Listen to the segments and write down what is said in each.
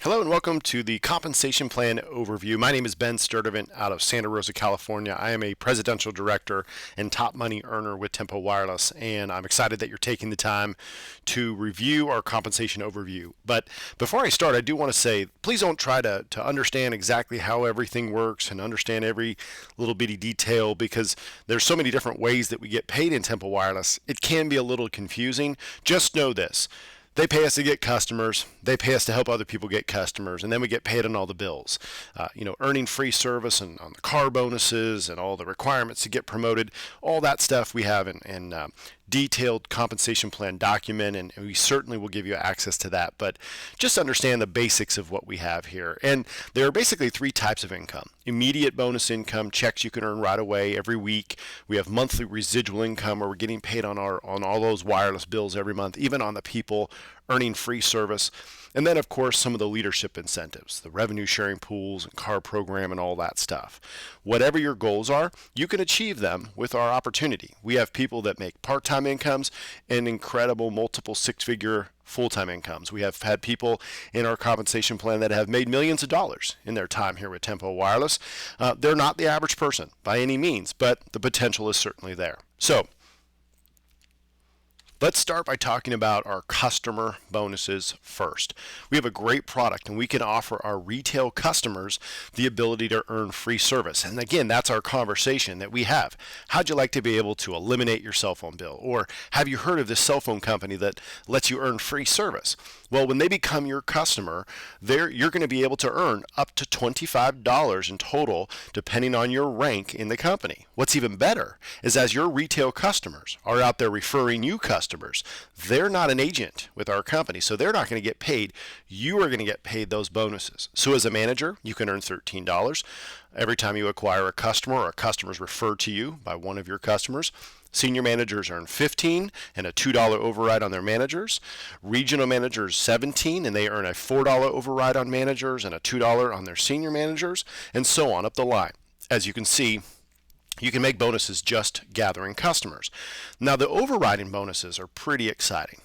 Hello and welcome to the Compensation Plan Overview. My name is Ben Sturdivant out of Santa Rosa, California. I am a presidential director and top money earner with Tempo Wireless, and I'm excited that you're taking the time to review our compensation overview. But before I start, I do want to say, please don't try to understand exactly how everything works and understand every little bitty detail, because there's so many different ways that we get paid in Tempo Wireless. It can be a little confusing. Just know this. They pay us to get customers. They pay us to help other people get customers, and then we get paid on all the bills. Earning free service and on the car bonuses and all the requirements to get promoted, all that stuff we have in detailed compensation plan document, and we certainly will give you access to that. But just understand the basics of what we have here. And there are basically three types of income. Immediate bonus income, checks you can earn right away every week. We have monthly residual income, where we're getting paid on all those wireless bills every month, even on the people earning free service. And then, of course, some of the leadership incentives, the revenue sharing pools and car program and all that stuff. Whatever your goals are, you can achieve them with our opportunity. We have people that make part-time incomes and incredible multiple six-figure full-time incomes. We have had people in our compensation plan that have made millions of dollars in their time here with Tempo Wireless. They're not the average person by any means, but the potential is certainly there. So, let's start by talking about our customer bonuses first. We have a great product, and we can offer our retail customers the ability to earn free service. And again, that's our conversation that we have. How'd you like to be able to eliminate your cell phone bill? Or have you heard of this cell phone company that lets you earn free service? Well, when they become your customer, you're going to be able to earn up to $25 in total, depending on your rank in the company. What's even better is, as your retail customers are out there referring you customers, they're not an agent with our company, so they're not going to get paid. You are going to get paid those bonuses. So as a manager, you can earn $13 every time you acquire a customer, or a customer is referred to you by one of your customers. Senior managers earn $15 and a $2 override on their managers. Regional managers $17, and they earn a $4 override on managers and a $2 on their senior managers, and so on up the line. As you can see, you can make bonuses just gathering customers. Now, the overriding bonuses are pretty exciting.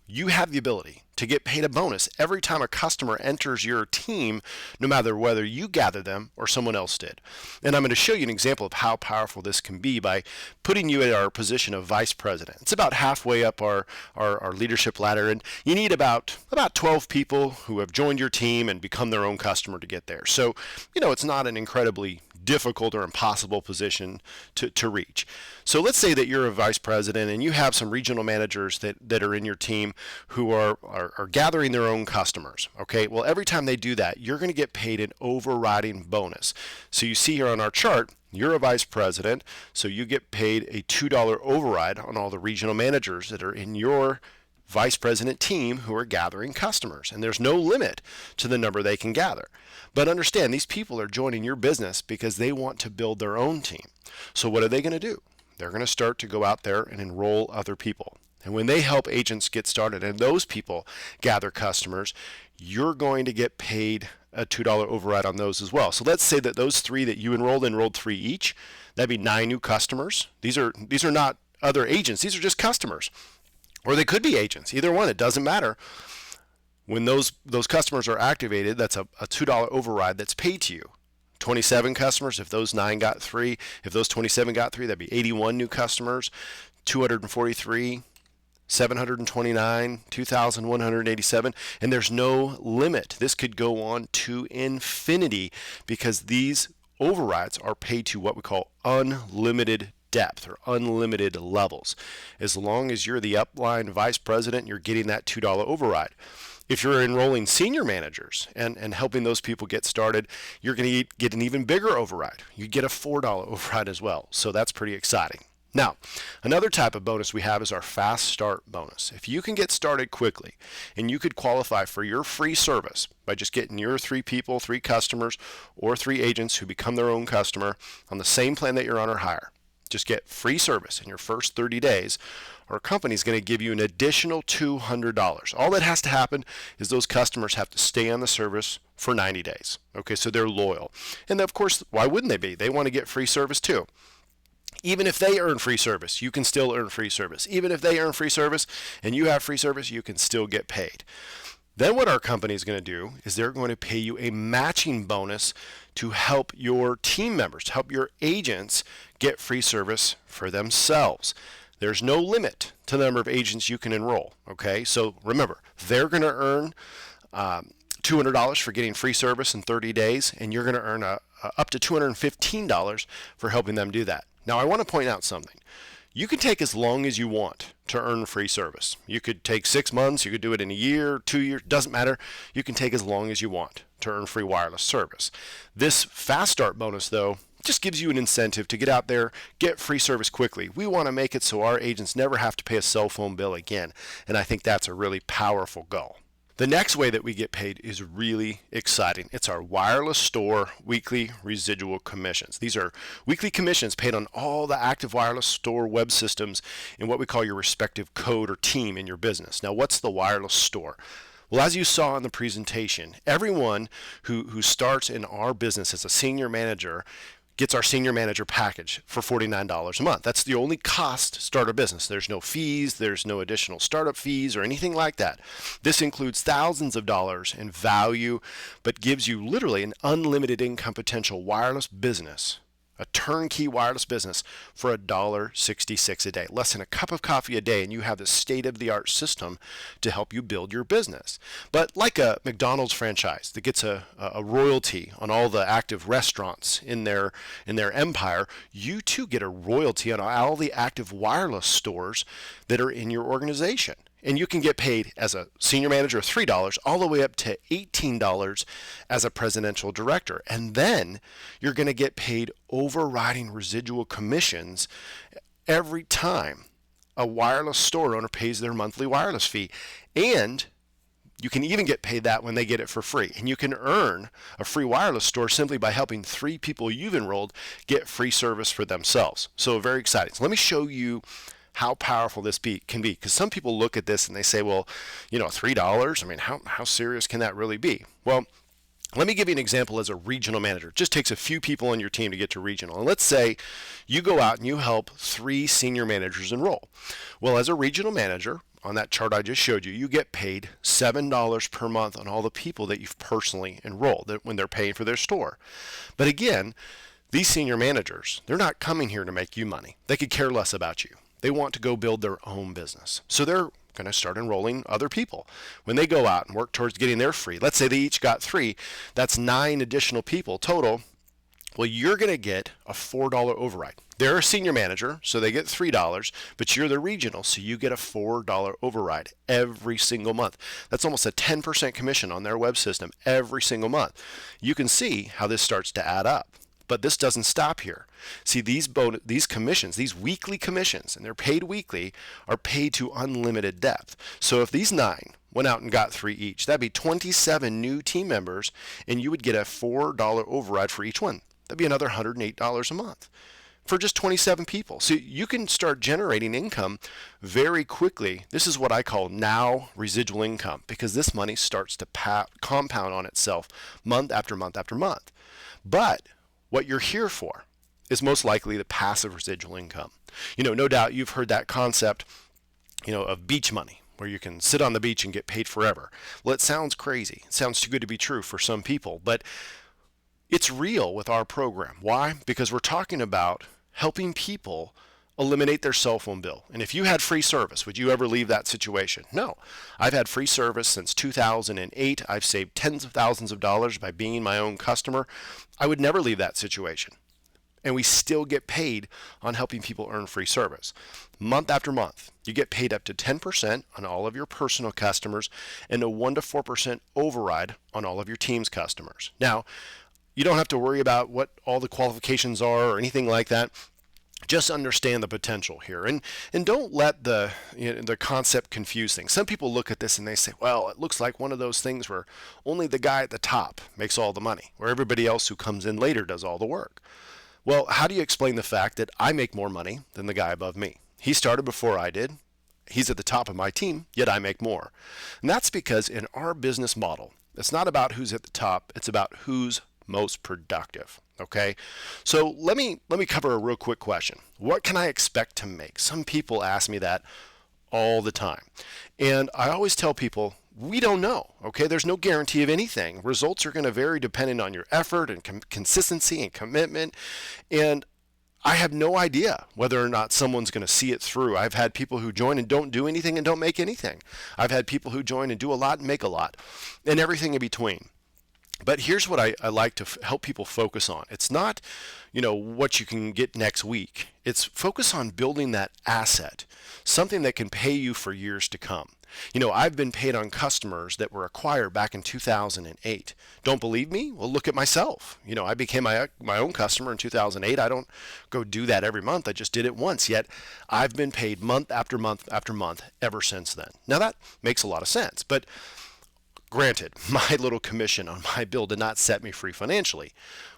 You have the ability to get paid a bonus every time a customer enters your team, no matter whether you gather them or someone else did. And I'm going to show you an example of how powerful this can be by putting you at our position of vice president. It's about halfway up our leadership ladder, and you need about 12 people who have joined your team and become their own customer to get there. So, it's not an incredibly difficult or impossible position to reach. So let's say that you're a vice president and you have some regional managers that are in your team who are gathering their own customers. Okay, well, every time they do that, you're going to get paid an overriding bonus. So you see here on our chart, you're a vice president, so you get paid a $2 override on all the regional managers that are in your vice president team who are gathering customers, and there's no limit to the number they can gather. But understand, these people are joining your business because they want to build their own team. So what are they going to do? They're going to start to go out there and enroll other people. And when they help agents get started and those people gather customers, you're going to get paid a $2 override on those as well. So let's say that those three that you enrolled 3 each. That'd be 9 new customers. These are not other agents. These are just customers. Or they could be agents. Either one, it doesn't matter. When those customers are activated, that's a $2 override that's paid to you. 27 customers, if those 9 got 3, if those 27 got 3, that'd be 81 new customers. 243, 729, 2,187, and there's no limit. This could go on to infinity because these overrides are paid to what we call unlimited depth or unlimited levels. As long as you're the upline vice president, you're getting that $2 override. If you're enrolling senior managers and helping those people get started, you're going to get an even bigger override. You get a $4 override as well. So that's pretty exciting. Now, another type of bonus we have is our fast start bonus. If you can get started quickly and you could qualify for your free service by just getting your 3 people, 3 customers, or 3 agents who become their own customer on the same plan that you're on or higher, just get free service in your first 30 days, our company is going to give you an additional $200. All that has to happen is those customers have to stay on the service for 90 days. Okay, so they're loyal. And of course, why wouldn't they be? They want to get free service too. Even if they earn free service, you can still earn free service. Even if they earn free service and you have free service, you can still get paid. Then what our company is going to do is they're going to pay you a matching bonus to help your team members, to help your agents get free service for themselves. There's no limit to the number of agents you can enroll. Okay, so remember, they're going to earn $200 for getting free service in 30 days, and you're going to earn up to $215 for helping them do that. Now, I want to point out something. You can take as long as you want to earn free service. You could take 6 months, you could do it in a year, 2 years, doesn't matter. You can take as long as you want to earn free wireless service. This Fast Start bonus, though, just gives you an incentive to get out there, get free service quickly. We want to make it so our agents never have to pay a cell phone bill again, and I think that's a really powerful goal. The next way that we get paid is really exciting. It's our wireless store weekly residual commissions. These are weekly commissions paid on all the active wireless store web systems in what we call your respective code or team in your business. Now, what's the wireless store? Well, as you saw in the presentation, everyone who starts in our business as a senior manager gets our senior manager package for $49 a month. That's the only cost to start a business. There's no fees, there's no additional startup fees or anything like that. This includes thousands of dollars in value, but gives you literally an unlimited income potential wireless business, a turnkey wireless business for $1.66 a day, less than a cup of coffee a day, and you have the state-of-the-art system to help you build your business. But like a McDonald's franchise that gets a royalty on all the active restaurants in their empire, you too get a royalty on all the active wireless stores that are in your organization. And you can get paid as a senior manager of $3 all the way up to $18 as a presidential director. And then you're going to get paid overriding residual commissions every time a wireless store owner pays their monthly wireless fee. And you can even get paid that when they get it for free. And you can earn a free wireless store simply by helping 3 people you've enrolled get free service for themselves. So very exciting. So let me show you how powerful this can be, because some people look at this and they say, well, $3, I mean, how serious can that really be? Well, let me give you an example as a regional manager. It just takes a few people on your team to get to regional. And let's say you go out and you help 3 senior managers enroll. Well, as a regional manager, on that chart I just showed you, you get paid $7 per month on all the people that you've personally enrolled when they're paying for their store. But again, these senior managers, they're not coming here to make you money. They could care less about you. They want to go build their own business. So they're going to start enrolling other people. When they go out and work towards getting their free, let's say they each got 3, that's 9 additional people total. Well, you're going to get a $4 override. They're a senior manager, so they get $3, but you're the regional, so you get a $4 override every single month. That's almost a 10% commission on their web system every single month. You can see how this starts to add up. But this doesn't stop here. See, these commissions, these weekly commissions, and they're paid weekly, are paid to unlimited depth. So if these 9 went out and got 3 each, that'd be 27 new team members, and you would get a $4 override for each one. That'd be another $108 a month for just 27 people. So you can start generating income very quickly. This is what I call now residual income, because this money starts to compound on itself month after month after month. But what you're here for is most likely the passive residual income. No doubt you've heard that concept, of beach money, where you can sit on the beach and get paid forever. Well, it sounds crazy. It sounds too good to be true for some people, but it's real with our program. Why? Because we're talking about helping people eliminate their cell phone bill. And if you had free service, would you ever leave that situation? No. I've had free service since 2008. I've saved tens of thousands of dollars by being my own customer. I would never leave that situation. And we still get paid on helping people earn free service. Month after month, you get paid up to 10% on all of your personal customers and a 1 to 4% override on all of your team's customers. Now, you don't have to worry about what all the qualifications are or anything like that. Just understand the potential here, and don't let the concept confuse things. Some people look at this and they say, well, it looks like one of those things where only the guy at the top makes all the money, where everybody else who comes in later does all the work. Well, how do you explain the fact that I make more money than the guy above me? He started before I did. He's at the top of my team, yet I make more. And that's because in our business model, it's not about who's at the top, it's about who's most productive. Okay, so let me cover a real quick question. What can I expect to make? Some people ask me that all the time, and I always tell people We don't know. Okay, there's no guarantee of anything. Results are going to vary depending on your effort and consistency and commitment. And I have no idea whether or not someone's going to see it through. I've had people who join and don't do anything and don't make anything. I've had people who join and do a lot and make a lot, and everything in between. But here's what I like to help people focus on. It's not, what you can get next week. It's focus on building that asset, something that can pay you for years to come. I've been paid on customers that were acquired back in 2008. Don't believe me? Well, look at myself. I became my own customer in 2008. I don't go do that every month. I just did it once. Yet I've been paid month after month after month ever since then. Now that makes a lot of sense, but granted, my little commission on my bill did not set me free financially.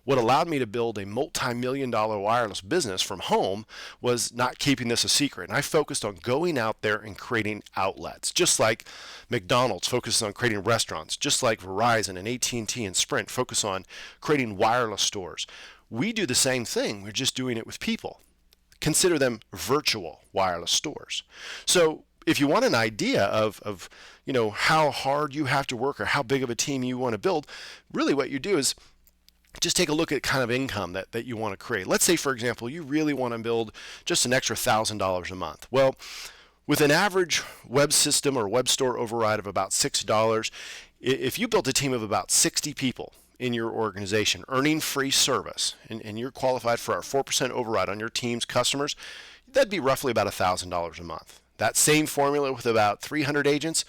What allowed me to build a multi-million-dollar wireless business from home was not keeping this a secret. And I focused on going out there and creating outlets, just like McDonald's focuses on creating restaurants, just like Verizon and AT&T and Sprint focus on creating wireless stores. We do the same thing. We're just doing it with people. Consider them virtual wireless stores. So if you want an idea of how hard you have to work or how big of a team you want to build, really what you do is just take a look at kind of income that you want to create. Let's say, for example, you really want to build just an extra $1,000 a month. Well, with an average web system or web store override of about $6, if you built a team of about 60 people in your organization earning free service, and you're qualified for our 4% override on your team's customers, that'd be roughly about $1,000 a month. That same formula with about 300 agents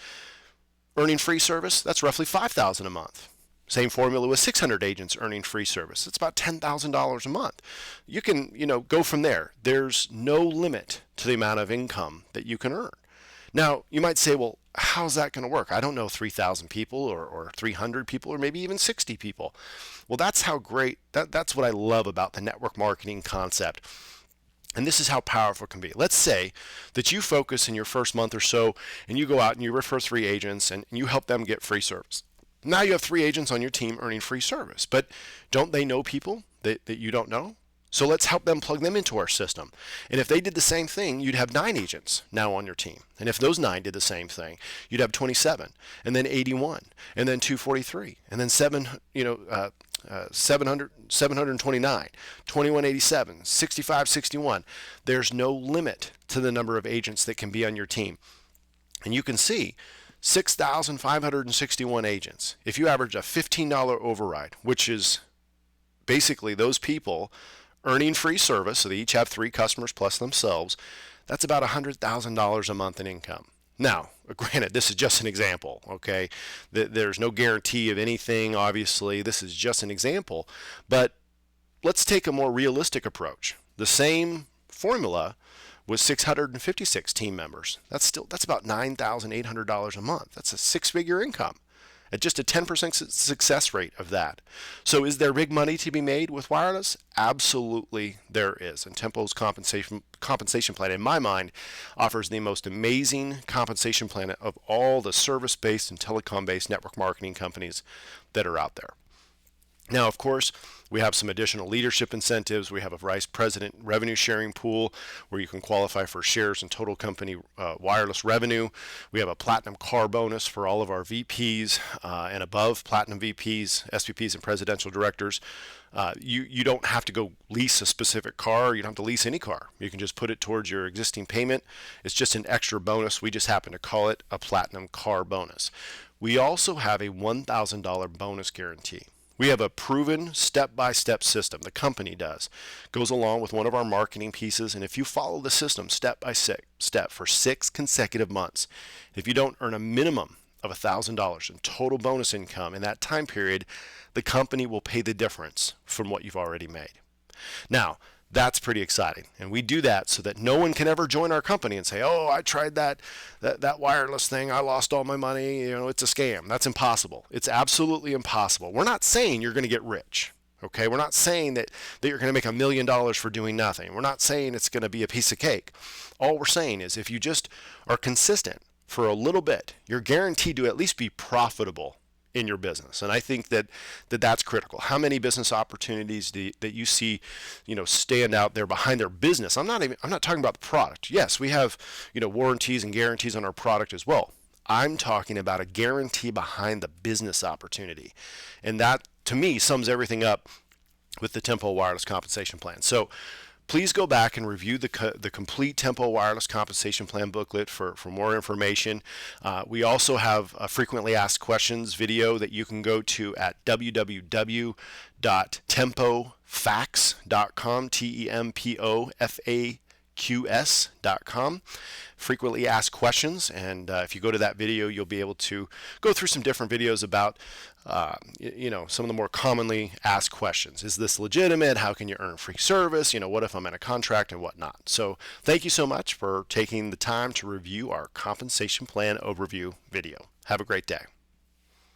earning free service, that's roughly $5,000 a month. Same formula with 600 agents earning free service. It's about $10,000 a month. You can, go from there. There's no limit to the amount of income that you can earn. Now, you might say, well, how's that going to work? I don't know 3,000 people or 300 people or maybe even 60 people. Well, that's how great, that's what I love about the network marketing concept. And this is how powerful it can be. Let's say that you focus in your first month or so and you go out and you refer 3 agents and you help them get free service. Now you have 3 agents on your team earning free service, but don't they know people that you don't know? So let's help them plug them into our system. And if they did the same thing, you'd have 9 agents now on your team. And if those 9 did the same thing, you'd have 27, and then 81, and then 243, and then 729, 2187, 6561. There's no limit to the number of agents that can be on your team. And you can see 6,561 agents. If you average a $15 override, which is basically those people earning free service, so they each have 3 customers plus themselves, that's about $100,000 a month in income. Now, granted, this is just an example, okay? There's no guarantee of anything, obviously. This is just an example. But let's take a more realistic approach. The same formula with 656 team members. That's about $9,800 a month. That's a 6-figure income at just a 10% success rate of that. So is there big money to be made with wireless? Absolutely there is. And Tempo's compensation plan, in my mind, offers the most amazing compensation plan of all the service-based and telecom-based network marketing companies that are out there. Now, of course, we have some additional leadership incentives. We have a vice president revenue sharing pool where you can qualify for shares in total company wireless revenue. We have a platinum car bonus for all of our VPs and above platinum VPs, SVPs, and presidential directors. You don't have to go lease a specific car. You don't have to lease any car. You can just put it towards your existing payment. It's just an extra bonus. We just happen to call it a platinum car bonus. We also have a $1,000 bonus guarantee. We have a proven step-by-step system, the company does, goes along with one of our marketing pieces, and if you follow the system step by step for 6 consecutive months, if you don't earn a minimum of $1,000 in total bonus income in that time period, the company will pay the difference from what you've already made. Now, that's pretty exciting, and we do that so that no one can ever join our company and say, oh, I tried that wireless thing, I lost all my money, it's a scam. That's impossible. It's absolutely impossible. We're not saying you're going to get rich, okay? We're not saying that you're going to make $1 million for doing nothing. We're not saying it's going to be a piece of cake. All we're saying is if you just are consistent for a little bit, you're guaranteed to at least be profitable in your business. And I think that's critical. How many business opportunities that you see, stand out there behind their business? I'm not talking about the product. Yes, we have, warranties and guarantees on our product as well. I'm talking about a guarantee behind the business opportunity. And that, to me, sums everything up with the Tempo Wireless Compensation Plan. So please go back and review the complete Tempo Wireless Compensation Plan booklet for more information. We also have a frequently asked questions video that you can go to at www.tempofax.com, TEMPOFAQS.com. Frequently asked questions, and if you go to that video, you'll be able to go through some different videos about some of the more commonly asked questions. Is this legitimate? How can you earn free service? What if I'm in a contract and whatnot? So thank you so much for taking the time to review our compensation plan overview video. Have a great day.